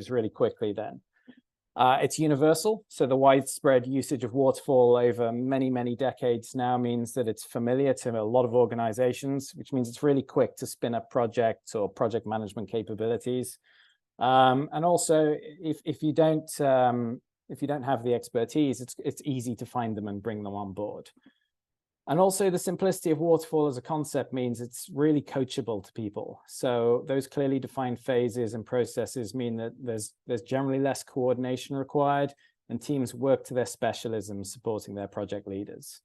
really quickly then. It's universal, so the widespread usage of Waterfall over many, many decades now means that it's familiar to a lot of organizations, which means it's really quick to spin up projects or project management capabilities. And also, if you don't have the expertise, it's easy to find them and bring them on board. And also the simplicity of Waterfall as a concept means it's really coachable to people. So those clearly defined phases and processes mean that there's generally less coordination required, and teams work to their specialisms supporting their project leaders.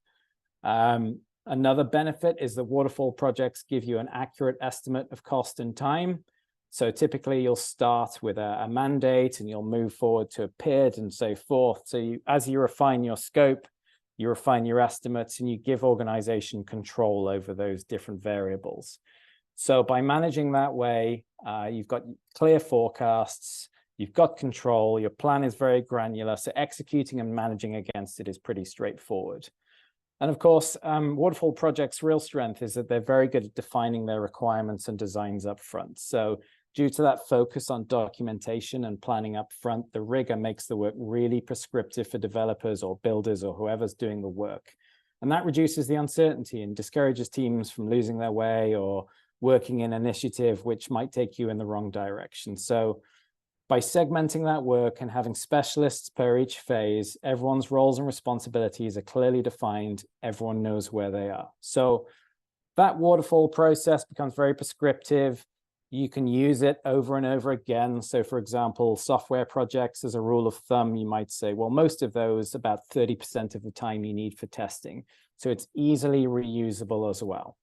Another benefit is that Waterfall projects give you an accurate estimate of cost and time. So typically you'll start with a mandate and you'll move forward to a PID and so forth. So as you refine your scope, you refine your estimates, and you give organization control over those different variables. So by managing that way, you've got clear forecasts, you've got control, your plan is very granular, so executing and managing against it is pretty straightforward. And of course, Waterfall projects' real strength is that they're very good at defining their requirements and designs up front. So due to that focus on documentation and planning up front, the rigor makes the work really prescriptive for developers or builders or whoever's doing the work. And that reduces the uncertainty and discourages teams from losing their way or working in initiative which might take you in the wrong direction. So by segmenting that work and having specialists per each phase, everyone's roles and responsibilities are clearly defined. Everyone knows where they are. So that waterfall process becomes very prescriptive. You can use it over and over again. So for example, software projects, as a rule of thumb, you might say, well, most of those, about 30% of the time you need for testing. So it's easily reusable as well.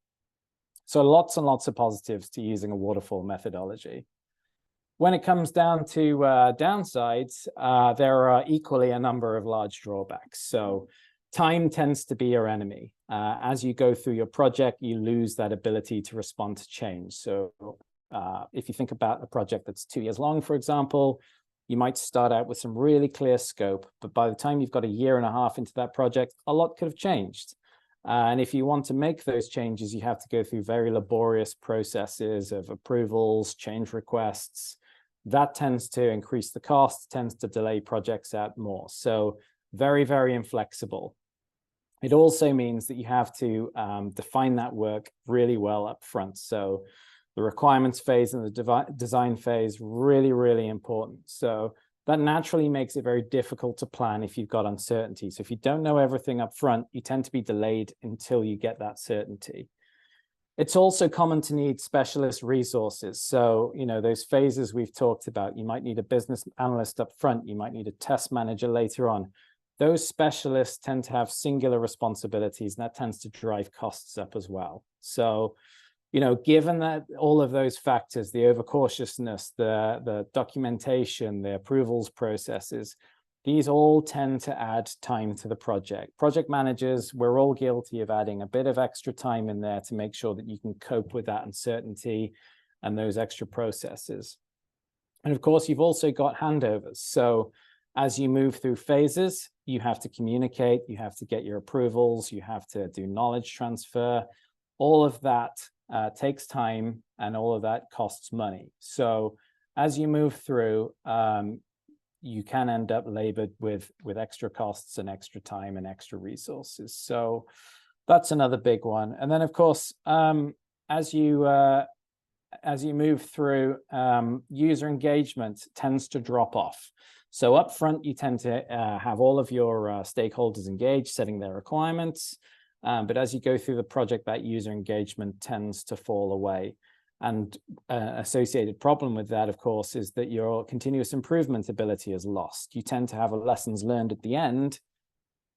So lots and lots of positives to using a waterfall methodology. When it comes down to downsides, there are equally a number of large drawbacks. So time tends to be your enemy. As you go through your project, you lose that ability to respond to change. So if you think about a project that's 2 years long, for example, you might start out with some really clear scope, but by the time you've got a year and a half into that project, a lot could have changed. And if you want to make those changes, you have to go through very laborious processes of approvals, change requests. That tends to increase the cost, tends to delay projects out more. So very, very inflexible. It also means that you have to define that work really well up front. So the requirements phase and the design phase, really, really important. So that naturally makes it very difficult to plan if you've got uncertainty. So if you don't know everything up front, you tend to be delayed until you get that certainty. It's also common to need specialist resources. So, you know, those phases we've talked about, you might need a business analyst up front, you might need a test manager later on. Those specialists tend to have singular responsibilities, and that tends to drive costs up as well. So, you know, given that all of those factors, the overcautiousness, the documentation, the approvals processes, these all tend to add time to the project. Project managers, we're all guilty of adding a bit of extra time in there to make sure that you can cope with that uncertainty and those extra processes. And of course, you've also got handovers. So as you move through phases, you have to communicate, you have to get your approvals, you have to do knowledge transfer. All of that takes time, and all of that costs money. So as you move through, you can end up labored with extra costs and extra time and extra resources. So that's another big one. And then, of course, as you move through, user engagement tends to drop off. So up front, you tend to have all of your stakeholders engaged, setting their requirements. But as you go through the project, that user engagement tends to fall away. And associated problem with that, of course, is that your continuous improvement ability is lost. You tend to have a lessons learned at the end,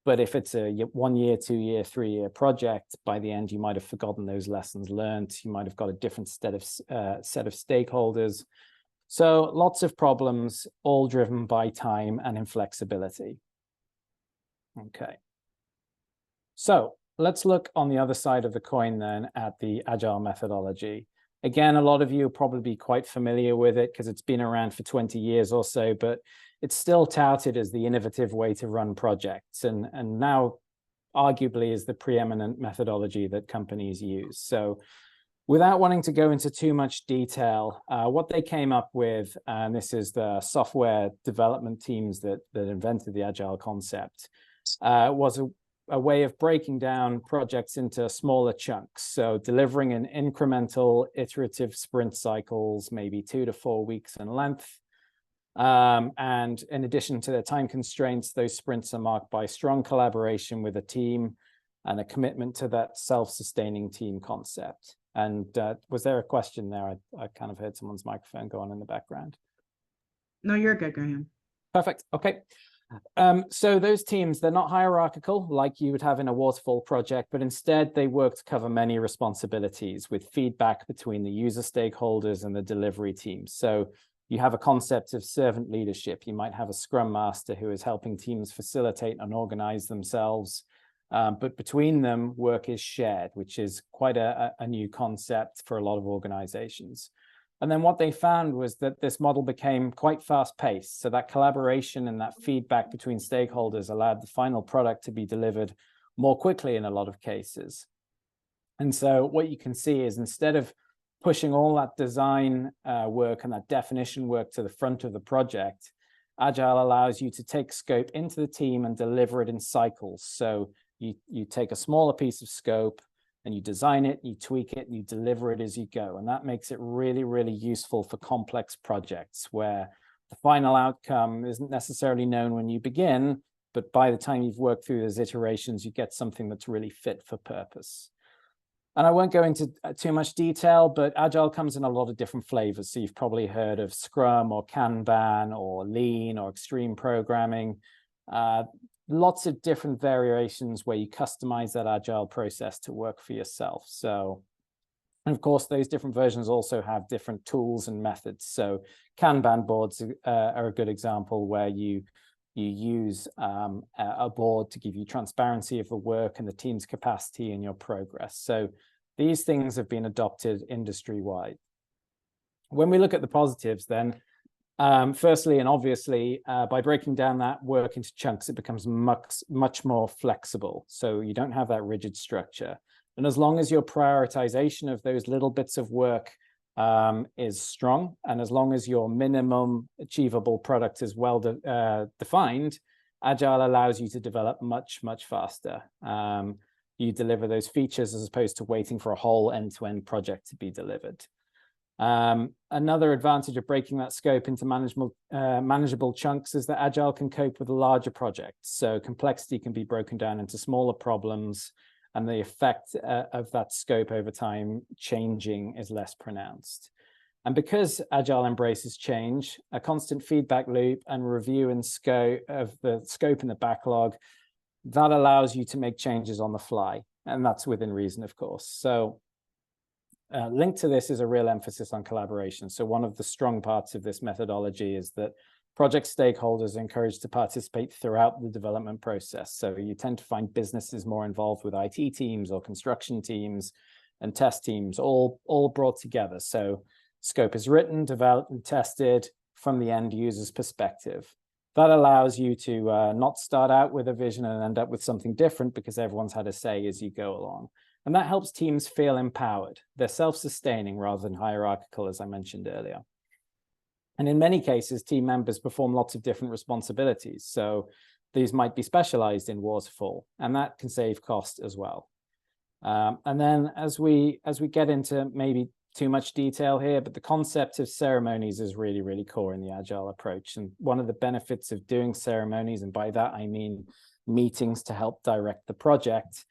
but if it's a 1 year, 2 year, 3 year project, by the end, you might have forgotten those lessons learned. You might have got a different set of stakeholders. So lots of problems, all driven by time and inflexibility. Okay. So let's look on the other side of the coin then at the Agile methodology. Again, a lot of you will probably be quite familiar with it because it's been around for 20 years or so, but it's still touted as the innovative way to run projects, and now arguably is the preeminent methodology that companies use. So Without wanting to go into too much detail, what they came up with, and this is the software development teams that invented the Agile concept, was a way of breaking down projects into smaller chunks. So delivering in incremental, iterative sprint cycles, maybe 2 to 4 weeks in length. And in addition to the time constraints, those sprints are marked by strong collaboration with a team and a commitment to that self-sustaining team concept. And was there a question there? I kind of heard someone's microphone go on in the background. No, you're good, Graham. Perfect. Okay. So those teams, they're not hierarchical like you would have in a waterfall project, but instead they work to cover many responsibilities with feedback between the user stakeholders and the delivery teams. So you have a concept of servant leadership. You might have a scrum master who is helping teams facilitate and organize themselves. But between them, work is shared, which is quite a new concept for a lot of organizations. And then what they found was that this model became quite fast-paced. So that collaboration and that feedback between stakeholders allowed the final product to be delivered more quickly in a lot of cases. And so what you can see is instead of pushing all that design work and that definition work to the front of the project, Agile allows you to take scope into the team and deliver it in cycles. So you take a smaller piece of scope and you design it, you tweak it, and you deliver it as you go. And that makes it really, really useful for complex projects where the final outcome isn't necessarily known when you begin, but by the time you've worked through those iterations, you get something that's really fit for purpose. And I won't go into too much detail, but Agile comes in a lot of different flavors. So you've probably heard of Scrum or Kanban or Lean or Extreme Programming. Lots of different variations where you customize that Agile process to work for yourself. So, and of course, those different versions also have different tools and methods. So Kanban boards are a good example where you use a board to give you transparency of the work and the team's capacity and your progress. So these things have been adopted industry-wide. When we look at the positives then, firstly and obviously, by breaking down that work into chunks, it becomes much more flexible. So you don't have that rigid structure. And as long as your prioritization of those little bits of work is strong, and as long as your minimum achievable product is well defined, Agile allows you to develop much faster. You deliver those features as opposed to waiting for a whole end-to-end project to be delivered. Another advantage of breaking that scope into manageable chunks is that Agile can cope with larger projects. So complexity can be broken down into smaller problems, and the effect of that scope over time changing is less pronounced. And because Agile embraces change, a constant feedback loop and review and scope of the scope and the backlog, that allows you to make changes on the fly. And that's within reason, of course. So linked to this is a real emphasis on collaboration. So one of the strong parts of this methodology is that project stakeholders are encouraged to participate throughout the development process. So you tend to find businesses more involved with IT teams or construction teams and test teams, all brought together. So scope is written, developed, and tested from the end user's perspective. That allows you to not start out with a vision and end up with something different because everyone's had a say as you go along. And that helps teams feel empowered. They're self-sustaining rather than hierarchical, as I mentioned earlier. And in many cases, team members perform lots of different responsibilities. So these might be specialized in waterfall, and that can save cost as well. And then as we get into maybe too much detail here, but the concept of ceremonies is really, really core in the Agile approach. And one of the benefits of doing ceremonies, and by that I mean meetings to help direct the project,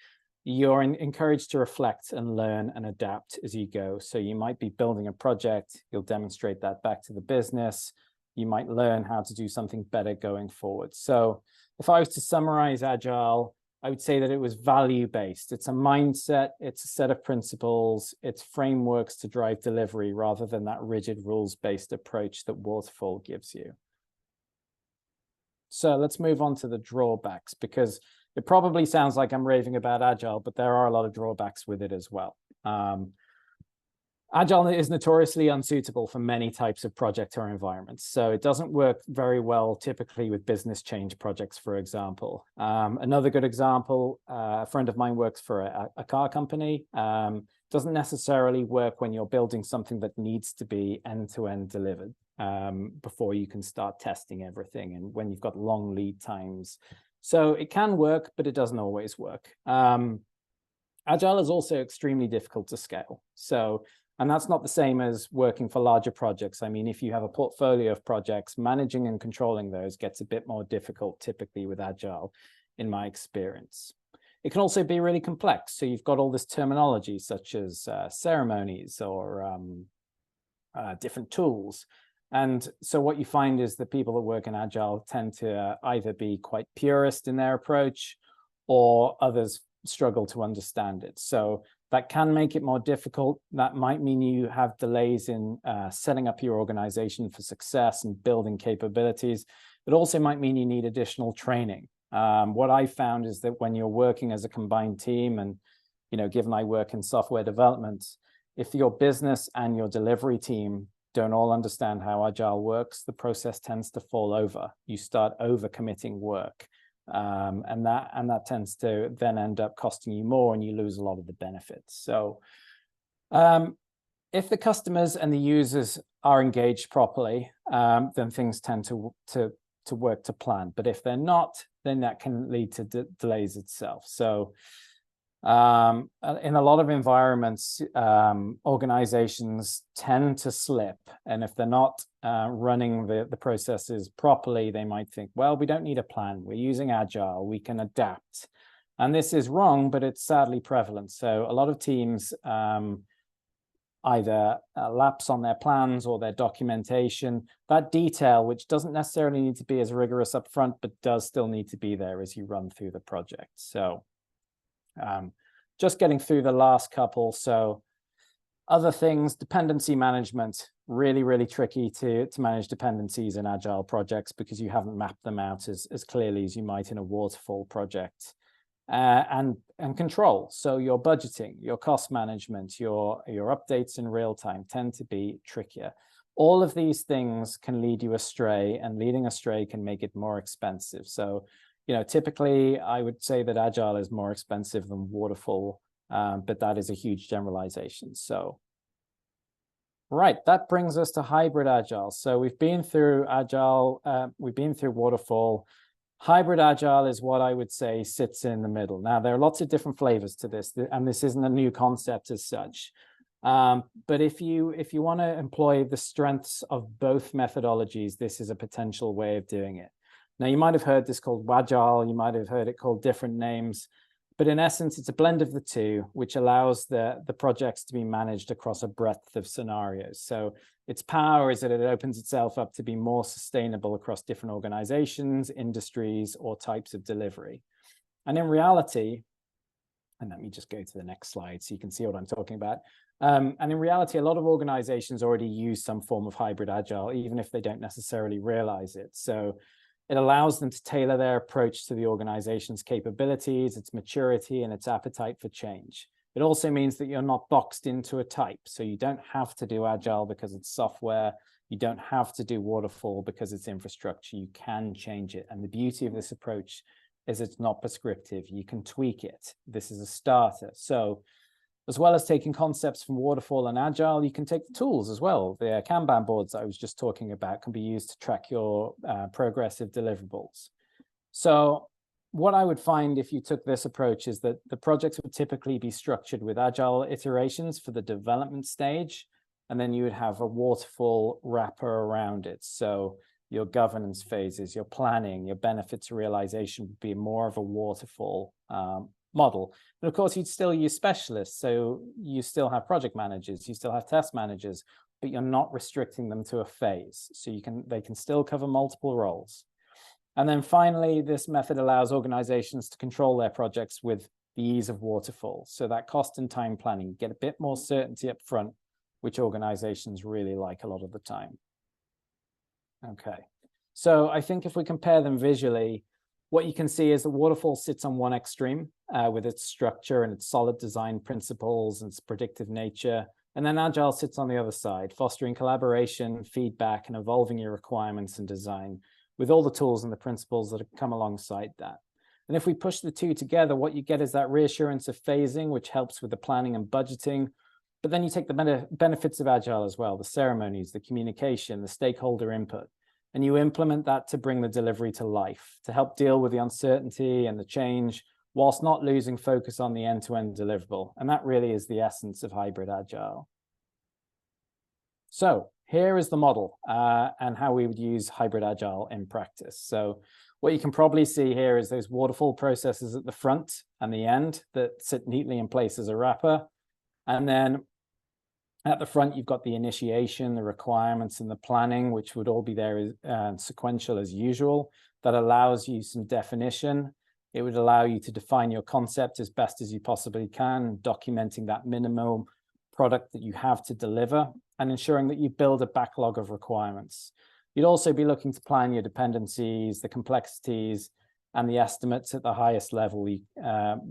you're encouraged to reflect and learn and adapt as you go. So you might be building a project, you'll demonstrate that back to the business. You might learn how to do something better going forward. So if I was to summarize Agile, I would say that it was value-based. It's a mindset, it's a set of principles, it's frameworks to drive delivery rather than that rigid rules-based approach that Waterfall gives you. So let's move on to the drawbacks, because it probably sounds like I'm raving about Agile, but there are a lot of drawbacks with it as well. Agile is notoriously unsuitable for many types of project or environments. So it doesn't work very well typically with business change projects, for example. Another good example, a friend of mine works for a car company. doesn't necessarily work when you're building something that needs to be end-to-end delivered before you can start testing everything, and when you've got long lead times. So it can work, but it doesn't always work. Agile is also extremely difficult to scale. So, and that's not the same as working for larger projects. I mean, if you have a portfolio of projects, managing and controlling those gets a bit more difficult typically with Agile, in my experience. It can also be really complex. So you've got all this terminology such as ceremonies or different tools. And so what you find is that people that work in Agile tend to either be quite purist in their approach, or others struggle to understand it. So that can make it more difficult. That might mean you have delays in setting up your organization for success and building capabilities. It also might mean you need additional training. What I found is that when you're working as a combined team, and given I work in software development, if your business and your delivery team don't all understand how Agile works, the process tends to fall over. You start over-committing work, and that tends to then end up costing you more, and you lose a lot of the benefits. So if the customers and the users are engaged properly, then things tend to work to plan. But if they're not, then that can lead to delays itself. So in a lot of environments, organizations tend to slip. And if they're not running the processes properly, they might think, well, we don't need a plan. We're using Agile. We can adapt. And this is wrong, but it's sadly prevalent. So a lot of teams either lapse on their plans or their documentation. That detail, which doesn't necessarily need to be as rigorous up front, but does still need to be there as you run through the project. So just getting through the last couple. So other things, dependency management, really, really tricky to manage dependencies in Agile projects because you haven't mapped them out as clearly as you might in a waterfall project. And control. So your budgeting, your cost management, your updates in real time tend to be trickier. All of these things can lead you astray, and leading astray can make it more expensive. So, typically I would say that Agile is more expensive than waterfall, but that is a huge generalization. So, right, that brings us to hybrid Agile. So we've been through Agile, we've been through waterfall. Hybrid Agile is what I would say sits in the middle. Now, there are lots of different flavors to this, and this isn't a new concept as such. But if you want to employ the strengths of both methodologies, this is a potential way of doing it. Now, you might have heard this called Wagile, you might have heard it called different names, but in essence, it's a blend of the two, which allows the projects to be managed across a breadth of scenarios. So its power is that it opens itself up to be more sustainable across different organizations, industries, or types of delivery. And in reality, and let me just go to the next slide so you can see what I'm talking about. And in reality, a lot of organizations already use some form of hybrid Agile, even if they don't necessarily realize it. So it allows them to tailor their approach to the organization's capabilities, its maturity, and its appetite for change. It also means that you're not boxed into a type. So you don't have to do Agile because it's software. You don't have to do waterfall because it's infrastructure. You can change it. And the beauty of this approach is it's not prescriptive. You can tweak it. This is a starter. So as well as taking concepts from waterfall and Agile, you can take the tools as well. The Kanban boards I was just talking about can be used to track your progressive deliverables. So what I would find if you took this approach is that the projects would typically be structured with Agile iterations for the development stage, and then you would have a waterfall wrapper around it. So your governance phases, your planning, your benefits realization would be more of a waterfall model. But of course, you'd still use specialists. So you still have project managers, you still have test managers, but you're not restricting them to a phase. So they can still cover multiple roles. And then finally, this method allows organizations to control their projects with the ease of waterfall. So that cost and time planning, get a bit more certainty up front, which organizations really like a lot of the time. Okay, so I think if we compare them visually, what you can see is that waterfall sits on one extreme with its structure and its solid design principles and its predictive nature. And then Agile sits on the other side, fostering collaboration, feedback, and evolving your requirements and design with all the tools and the principles that come alongside that. And if we push the two together, what you get is that reassurance of phasing, which helps with the planning and budgeting. But then you take the benefits of Agile as well, the ceremonies, the communication, the stakeholder input, and you implement that to bring the delivery to life, to help deal with the uncertainty and the change, whilst not losing focus on the end-to-end deliverable. And that really is the essence of hybrid Agile. So here is the model and how we would use hybrid Agile in practice. So what you can probably see here is those waterfall processes at the front and the end that sit neatly in place as a wrapper. And then at the front, you've got the initiation, the requirements, and the planning, which would all be there sequential as usual. That allows you some definition. It would allow you to define your concept as best as you possibly can, documenting that minimum product that you have to deliver, and ensuring that you build a backlog of requirements. You'd also be looking to plan your dependencies, the complexities, and the estimates at the highest level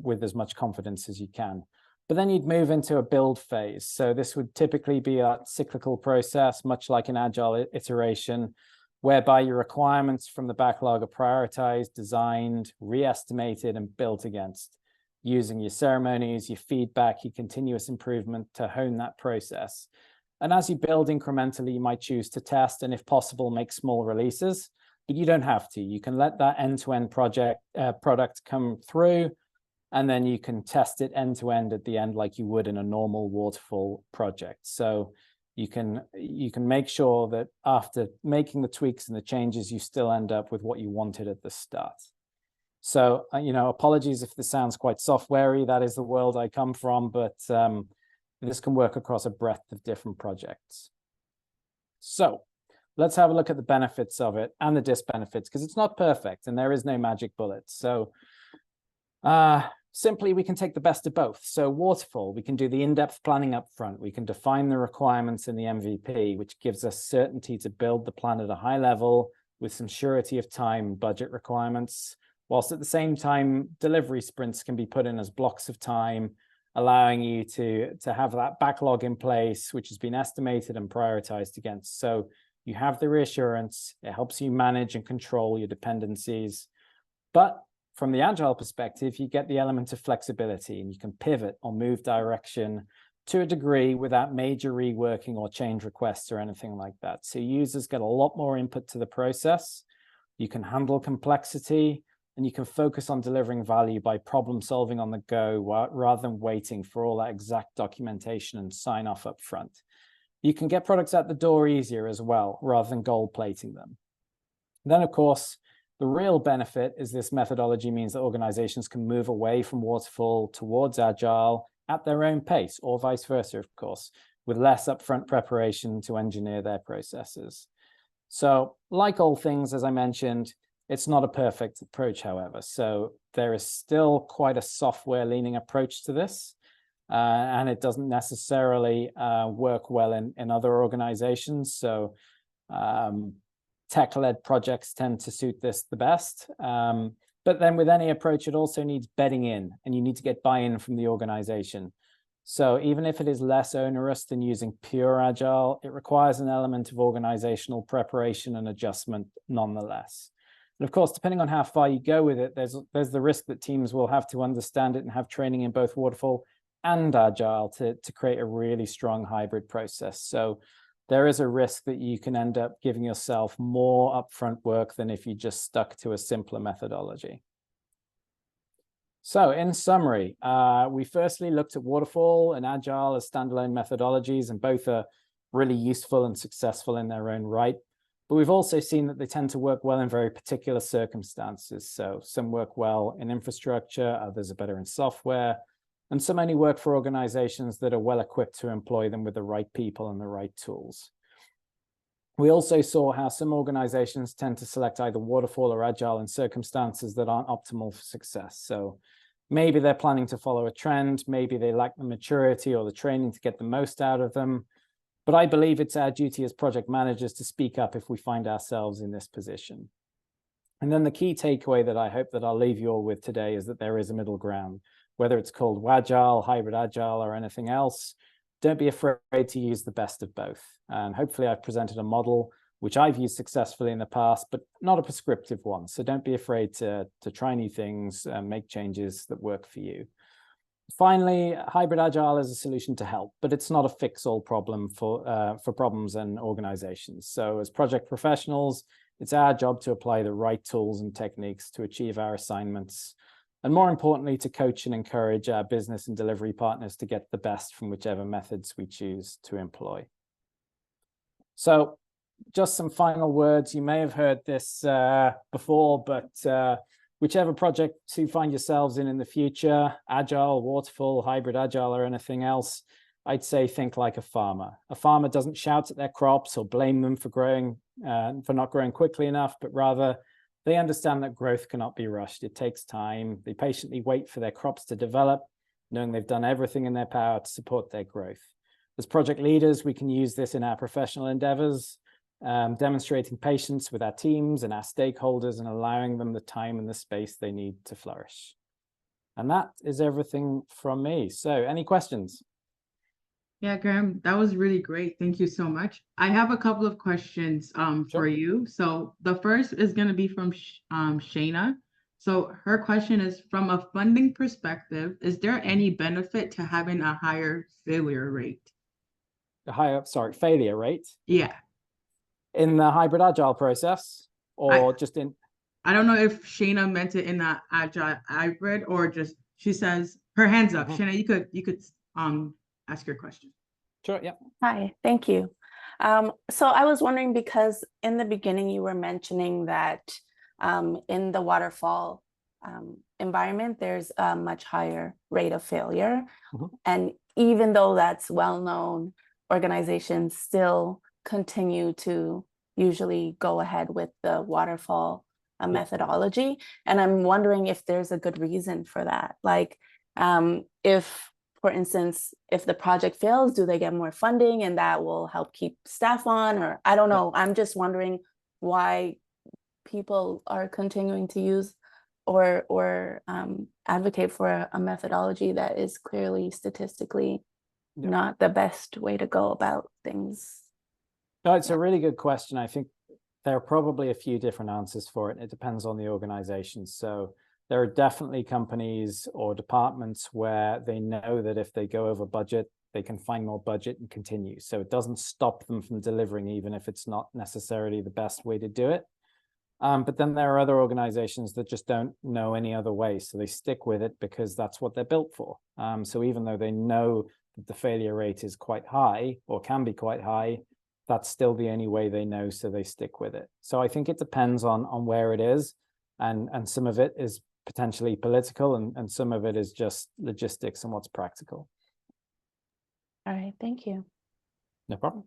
with as much confidence as you can. But then you'd move into a build phase. So this would typically be a cyclical process, much like an Agile iteration, whereby your requirements from the backlog are prioritized, designed, re-estimated, and built against, using your ceremonies, your feedback, your continuous improvement to hone that process. And as you build incrementally, you might choose to test and, if possible, make small releases, but you don't have to. You can let that end-to-end product come through, and then you can test it end-to-end at the end like you would in a normal waterfall project. So you can make sure that after making the tweaks and the changes, you still end up with what you wanted at the start. So, apologies if this sounds quite software-y. That is the world I come from, but this can work across a breadth of different projects. So let's have a look at the benefits of it and the disbenefits, because it's not perfect and there is no magic bullet. So simply, we can take the best of both. So waterfall, we can do the in-depth planning up front. We can define the requirements in the MVP, which gives us certainty to build the plan at a high level with some surety of time, budget requirements, whilst at the same time, delivery sprints can be put in as blocks of time, allowing you to have that backlog in place, which has been estimated and prioritized against. So you have the reassurance, it helps you manage and control your dependencies. But from the Agile perspective, you get the element of flexibility, and you can pivot or move direction to a degree without major reworking or change requests or anything like that. So users get a lot more input to the process. You can handle complexity, and you can focus on delivering value by problem solving on the go rather than waiting for all that exact documentation and sign off up front. You can get products out the door easier as well, rather than gold plating them. And then, of course, the real benefit is this methodology means that organizations can move away from waterfall towards Agile at their own pace, or vice versa, of course, with less upfront preparation to engineer their processes. So, like all things, as I mentioned, it's not a perfect approach, however. So there is still quite a software-leaning approach to this, and it doesn't necessarily work well in other organizations. So tech-led projects tend to suit this the best. But then with any approach, it also needs bedding in, and you need to get buy-in from the organization. So even if it is less onerous than using pure Agile, it requires an element of organizational preparation and adjustment nonetheless. And of course, depending on how far you go with it, there's the risk that teams will have to understand it and have training in both waterfall and Agile to create a really strong hybrid process. So there is a risk that you can end up giving yourself more upfront work than if you just stuck to a simpler methodology. So in summary, we firstly looked at waterfall and Agile as standalone methodologies, and both are really useful and successful in their own right. But we've also seen that they tend to work well in very particular circumstances. So some work well in infrastructure, others are better in software, and some only work for organizations that are well equipped to employ them with the right people and the right tools. We also saw how some organizations tend to select either waterfall or Agile in circumstances that aren't optimal for success. So maybe they're planning to follow a trend, maybe they lack the maturity or the training to get the most out of them. But I believe it's our duty as project managers to speak up if we find ourselves in this position. And then the key takeaway that I hope that I'll leave you all with today is that there is a middle ground, whether it's called Agile, hybrid Agile, or anything else. Don't be afraid to use the best of both. And hopefully I've presented a model which I've used successfully in the past, but not a prescriptive one. So don't be afraid to try new things and make changes that work for you. Finally, hybrid agile is a solution to help, but it's not a fix-all problem for problems and organizations. So as project professionals, it's our job to apply the right tools and techniques to achieve our assignments, and more importantly, to coach and encourage our business and delivery partners to get the best from whichever methods we choose to employ. So just some final words. You may have heard this before, but whichever project you find yourselves in the future, agile, waterfall, hybrid agile, or anything else, I'd say think like a farmer. A farmer doesn't shout at their crops or blame them for not growing quickly enough, but rather they understand that growth cannot be rushed. It takes time. They patiently wait for their crops to develop, knowing they've done everything in their power to support their growth. As project leaders, we can use this in our professional endeavors, demonstrating patience with our teams and our stakeholders and allowing them the time and the space they need to flourish. And that is everything from me. So any questions? Yeah, Graham, that was really great. Thank you so much. I have a couple of questions Sure. for you. So the first is going to be from Shayna. So her question is, from a funding perspective, is there any benefit to having a higher failure rate? Failure rate? Yeah. In the hybrid agile process, or just in? I don't know if Shayna meant it in the agile hybrid or just, she says her hand's up. Shayna, you could ask your question. Sure, yeah. Hi, thank you. So I was wondering, because in the beginning you were mentioning that in the waterfall environment, there's a much higher rate of failure. And even though that's well known, organizations still continue to usually go ahead with the waterfall methodology. And I'm wondering if there's a good reason for that. Like if, for instance, if the project fails, do they get more funding and that will help keep staff on? Or I don't know. I'm just wondering why people are continuing to use or advocate for a methodology that is clearly statistically not the best way to go about things. No, it's a really good question. I think there are probably a few different answers for it. It depends on the organization. So there are definitely companies or departments where they know that if they go over budget, they can find more budget and continue. So it doesn't stop them from delivering, even if it's not necessarily the best way to do it. But then there are other organizations that just don't know any other way. So they stick with it because that's what they're built for. So even though they know that the failure rate is quite high or can be quite high, that's still the only way they know, so they stick with it. So I think it depends on where it is, and some of it is potentially political, and some of it is just logistics and what's practical. All right, thank you. No problem.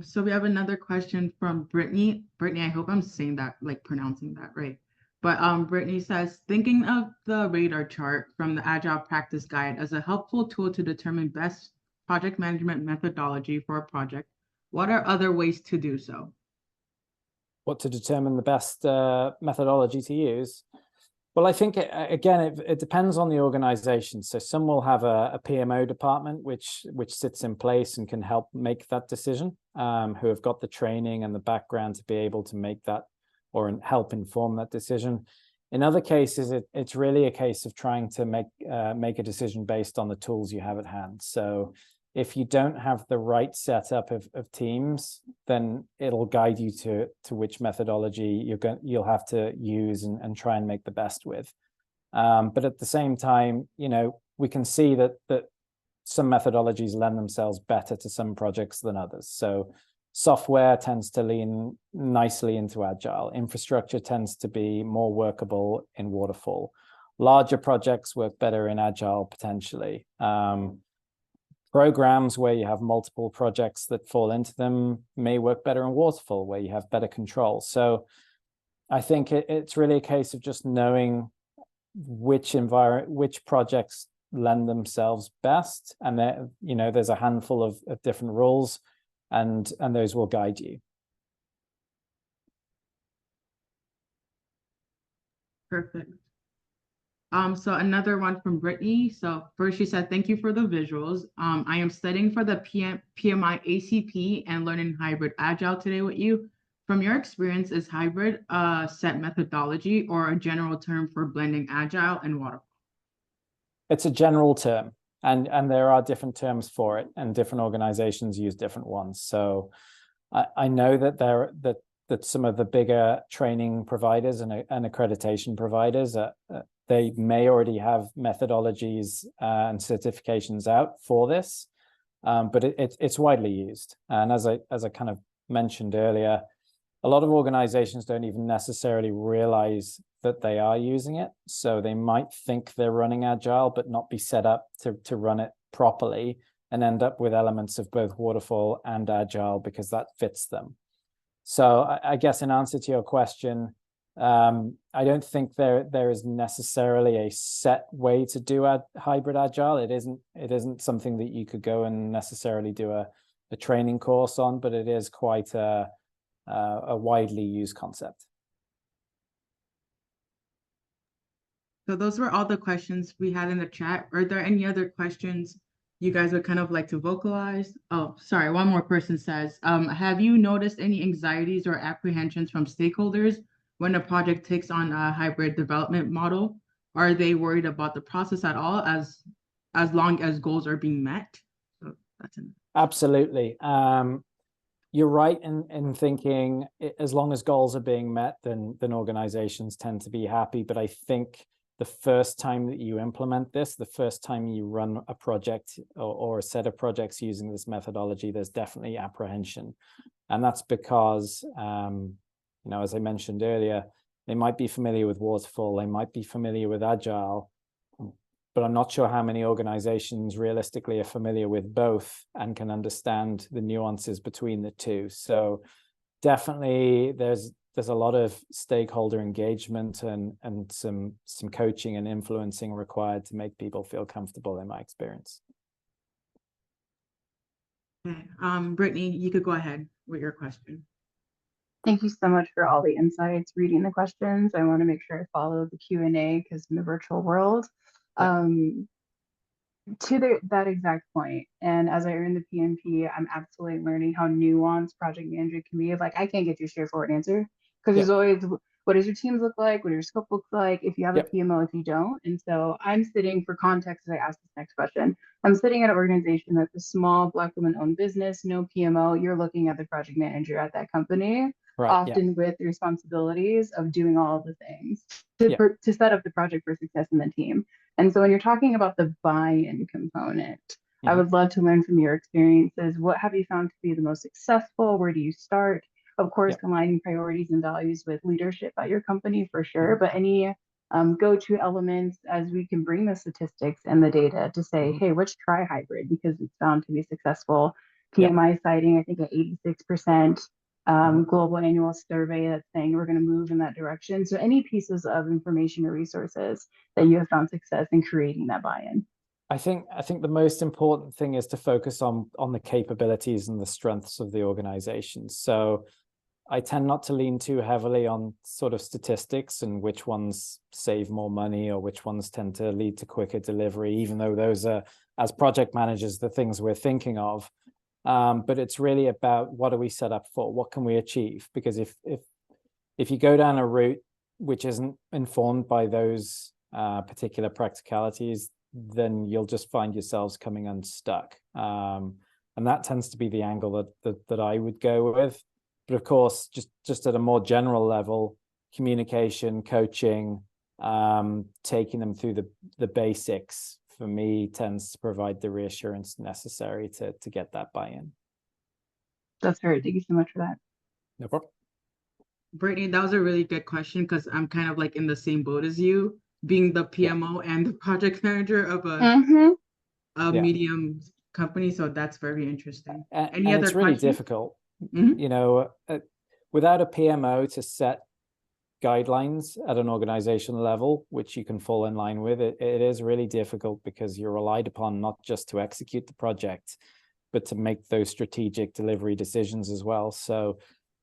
So we have another question from Brittany. Brittany, I hope I'm saying that, like pronouncing that right. But Brittany says, thinking of the radar chart from the Agile Practice Guide as a helpful tool to determine best project management methodology for a project, what are other ways to do so? What to determine the best methodology to use? Well, I think, it depends on the organization. So some will have a PMO department, which sits in place and can help make that decision, who have got the training and the background to be able to make that or help inform that decision. In other cases, it's really a case of trying to make a decision based on the tools you have at hand. So if you don't have the right setup of teams, then it'll guide you to which methodology you'll have to use and try and make the best with. But at the same time, we can see that some methodologies lend themselves better to some projects than others. So software tends to lean nicely into Agile. Infrastructure tends to be more workable in Waterfall. Larger projects work better in Agile potentially. Programs where you have multiple projects that fall into them may work better in Waterfall, where you have better control. So I think it's really a case of just knowing which projects lend themselves best, and there's a handful of different rules, and those will guide you. Perfect. So another one from Brittany. So first she said, thank you for the visuals. I am studying for the PMI ACP and learning hybrid agile today with you. From your experience, is hybrid a set methodology or a general term for blending agile and waterfall? It's a general term, and there are different terms for it, and different organizations use different ones. So I know that that some of the bigger training providers and accreditation providers, they may already have methodologies and certifications out for this, but it's widely used. And as I kind of mentioned earlier, a lot of organizations don't even necessarily realize that they are using it. So they might think they're running agile, but not be set up to run it properly, and end up with elements of both waterfall and agile because that fits them. So I guess in answer to your question, I don't think there is necessarily a set way to do hybrid agile. It isn't something that you could go and necessarily do a training course on, but it is quite a widely used concept. So those were all the questions we had in the chat. Are there any other questions you guys would kind of like to vocalize? Oh, sorry, one more person says, have you noticed any anxieties or apprehensions from stakeholders when a project takes on a hybrid development model? Are they worried about the process at all as long as goals are being met? So that's it. Absolutely. You're right in thinking as long as goals are being met, then organizations tend to be happy. But I think the first time that you implement this, the first time you run a project or a set of projects using this methodology, there's definitely apprehension. And that's because, as I mentioned earlier, they might be familiar with waterfall, they might be familiar with agile, but I'm not sure how many organizations realistically are familiar with both and can understand the nuances between the two. So definitely there's a lot of stakeholder engagement and some coaching and influencing required to make people feel comfortable, in my experience. Okay. Brittany, you could go ahead with your question. Thank you so much for all the insights, reading the questions. I want to make sure I follow the Q&A because in the virtual world. Yeah. To that exact point, and as I earn the PMP, I'm absolutely learning how nuanced project management can be. Like, I can't get you a straightforward answer because there's always, what does your teams look like? What does your scope look like? If you have a PMO, if you don't. And so I'm sitting, for context, as I ask this next question, I'm sitting at an organization that's a small Black woman-owned business, no PMO. You're looking at the project manager at that company, often with the responsibilities of doing all of the things to set up the project for success in the team. And so when you're talking about the buy-in component, I would love to learn from your experiences. What have you found to be the most successful? Where do you start? Of course, aligning priorities and values with leadership at your company for sure, but any go-to elements as we can bring the statistics and the data to say, hey, let's try hybrid because it's found to be successful. PMI citing, I think, at 86%. Global annual survey that's saying we're going to move in that direction. So any pieces of information or resources that you have found success in creating that buy-in? I think the most important thing is to focus on the capabilities and the strengths of the organization. So I tend not to lean too heavily on sort of statistics and which ones save more money or which ones tend to lead to quicker delivery, even though those are, as project managers, the things we're thinking of. But it's really about what are we set up for? What can we achieve? Because if you go down a route which isn't informed by those particular practicalities, then you'll just find yourselves coming unstuck. And that tends to be the angle that I would go with. But of course, just at a more general level, communication, coaching, taking them through the basics, for me, tends to provide the reassurance necessary to get that buy-in. That's great. Thank you so much for that. No problem. Brittany, that was a really good question because I'm kind of like in the same boat as you, being the PMO and the project manager of a medium company. So that's very interesting. And it's really difficult, without a PMO to set guidelines at an organization level, which you can fall in line with, it is really difficult because you're relied upon not just to execute the project, but to make those strategic delivery decisions as well. So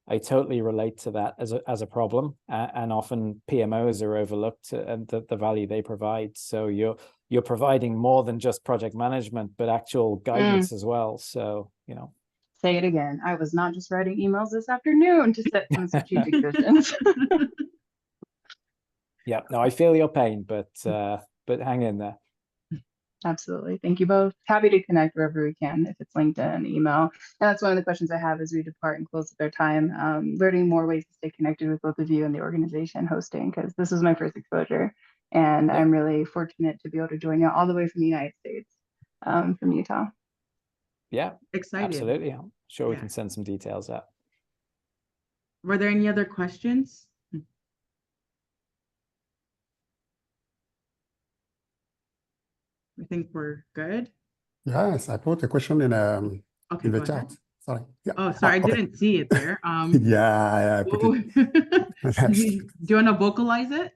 I totally relate to that as a problem, and often PMOs are overlooked and the value they provide. So you're providing more than just project management, but actual guidance as well. So, you know. Say it again. I was not just writing emails this afternoon to set some strategic visions. Yeah, no, I feel your pain, but hang in there. Absolutely. Thank you both. Happy to connect wherever we can, if it's LinkedIn, email. And that's one of the questions I have as we depart and close with our time. Learning more ways to stay connected with both of you and the organization hosting, because this is my first exposure. And I'm really fortunate to be able to join you all the way from the United States, from Utah. Yeah, Excited. absolutely. I'm sure we can send some details out. Were there any other questions? I think we're good. Yes, I put a question in the chat. Ahead. Sorry. Yeah. Oh, sorry, I didn't see it there. Yeah, I put it. Do you want to vocalize it?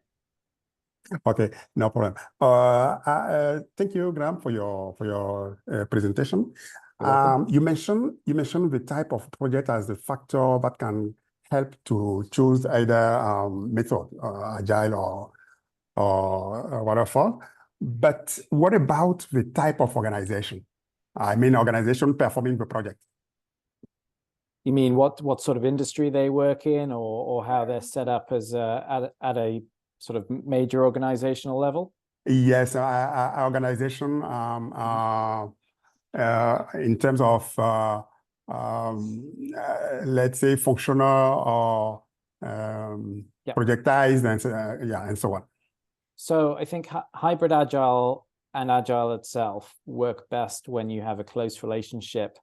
Okay, no problem. Thank you, Graham, for your presentation. You mentioned the type of project as the factor that can help to choose either method, agile or waterfall. But what about the type of organization? I mean, organization performing the project. You mean what sort of industry they work in, or how they're set up as at a sort of major organizational level? Yes, organization in terms of let's say functional or projectized and so on. So I think hybrid agile and agile itself work best when you have a close relationship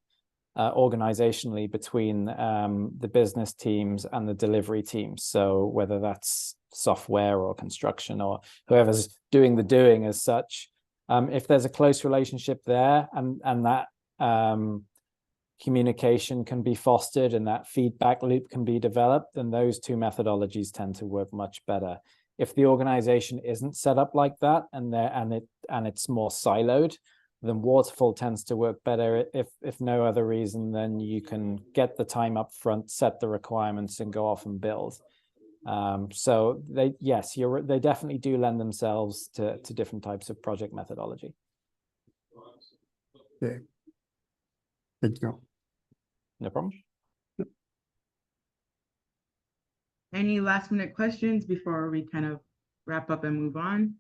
organizationally between the business teams and the delivery teams. So whether that's software or construction or whoever's doing the doing as such, if there's a close relationship there and that communication can be fostered and that feedback loop can be developed, then those two methodologies tend to work much better. If the organization isn't set up like that and it's more siloed, then waterfall tends to work better. If no other reason, then you can get the time up front, set the requirements, and go off and build. So they definitely do lend themselves to different types of project methodology. Yeah. Thank you. No problem. Any last minute questions before we kind of wrap up and move on?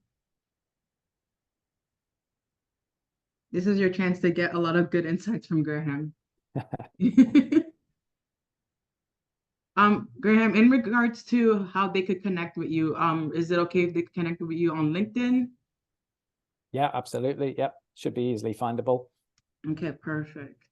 This is your chance to get a lot of good insights from Graham. Graham, in regards to how they could connect with you, is it okay if they connect with you on LinkedIn? Yeah, absolutely. Yep. Should be easily findable. Okay, perfect.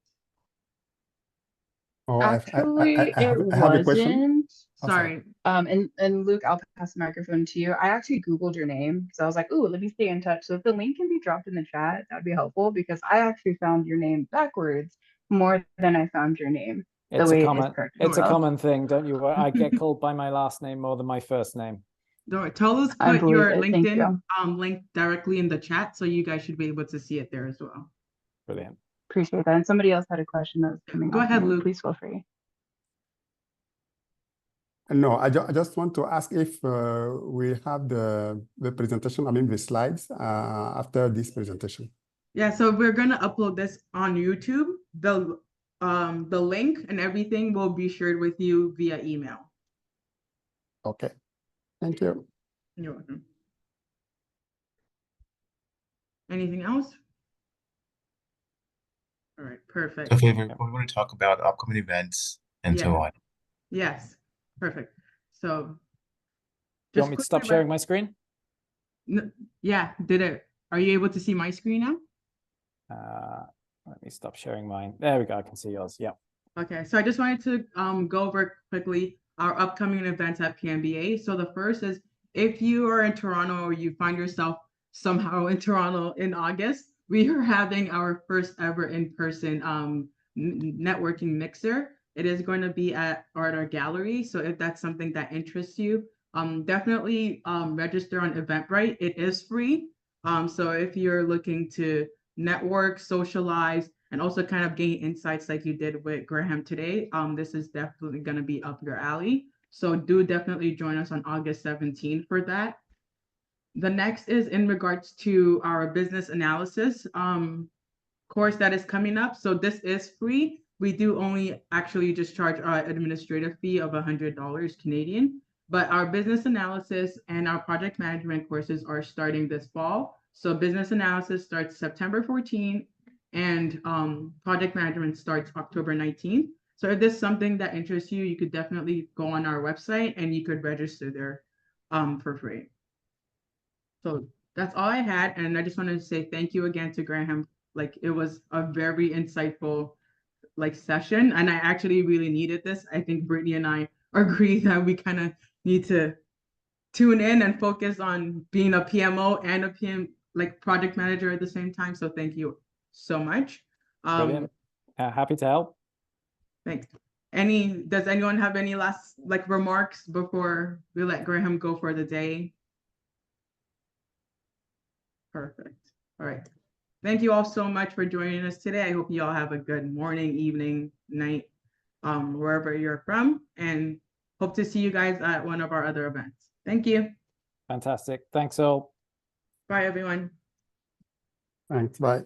Oh, Actually, I have a question. Sorry. And Luke, I'll pass the microphone to you. I actually Googled your name because I was like, ooh, let me stay in touch. So if the link can be dropped in the chat, that'd be helpful because I actually found your name backwards more than I found your name. It's a common thing, don't you? I get called by my last name more than my first name. Don't tell us put your LinkedIn link directly in the chat, so you guys should be able to see it there as well. Brilliant. Appreciate that. And somebody else had a question that was coming up. Go ahead, Luke. Please feel free. No, I just want to ask if we have the presentation, I mean the slides after this presentation. Yeah, so we're gonna upload this on YouTube. The link and everything will be shared with you via email. Okay, thank you. You're welcome. Anything else? All right, perfect. So we want to talk about upcoming events and so on. Yes, perfect. So do you want me to stop sharing my screen? No, yeah, are you able to see my screen now? Let me stop sharing mine. There we go, I can see yours. Yeah. Okay, so I just wanted to go over quickly our upcoming events at PMBA. So the first is, if you are in Toronto or you find yourself somehow in Toronto in August, we are having our first ever in-person networking mixer. It is going to be at our gallery. So if that's something that interests you, definitely register on Eventbrite. It is free. So if you're looking to network, socialize, and also kind of gain insights like you did with Graham today. This is definitely going to be up your alley. So do definitely join us on August 17th for that. The next is in regards to our business analysis course that is coming up. So this is free. We do only actually just charge our administrative fee of $100 Canadian, but our business analysis and our project management courses are starting this fall. So business analysis starts September 14th and project management starts October 19th. So if this is something that interests you, you could definitely go on our website and you could register there for free. So that's all I had. And I just wanted to say thank you again to Graham. Like, it was a very insightful session, and I actually really needed this. I think Brittany and I agree that we kind of need to tune in and focus on being a PMO and a PM project manager at the same time. So thank you so much. Brilliant. Happy to help. Thanks. Does anyone have any last remarks before we let Graham go for the day? Perfect. All right. Thank you all so much for joining us today. I hope you all have a good morning, evening, night, wherever you're from, and hope to see you guys at one of our other events. Thank you. Fantastic. Thanks all. Bye, everyone. Thanks. Bye.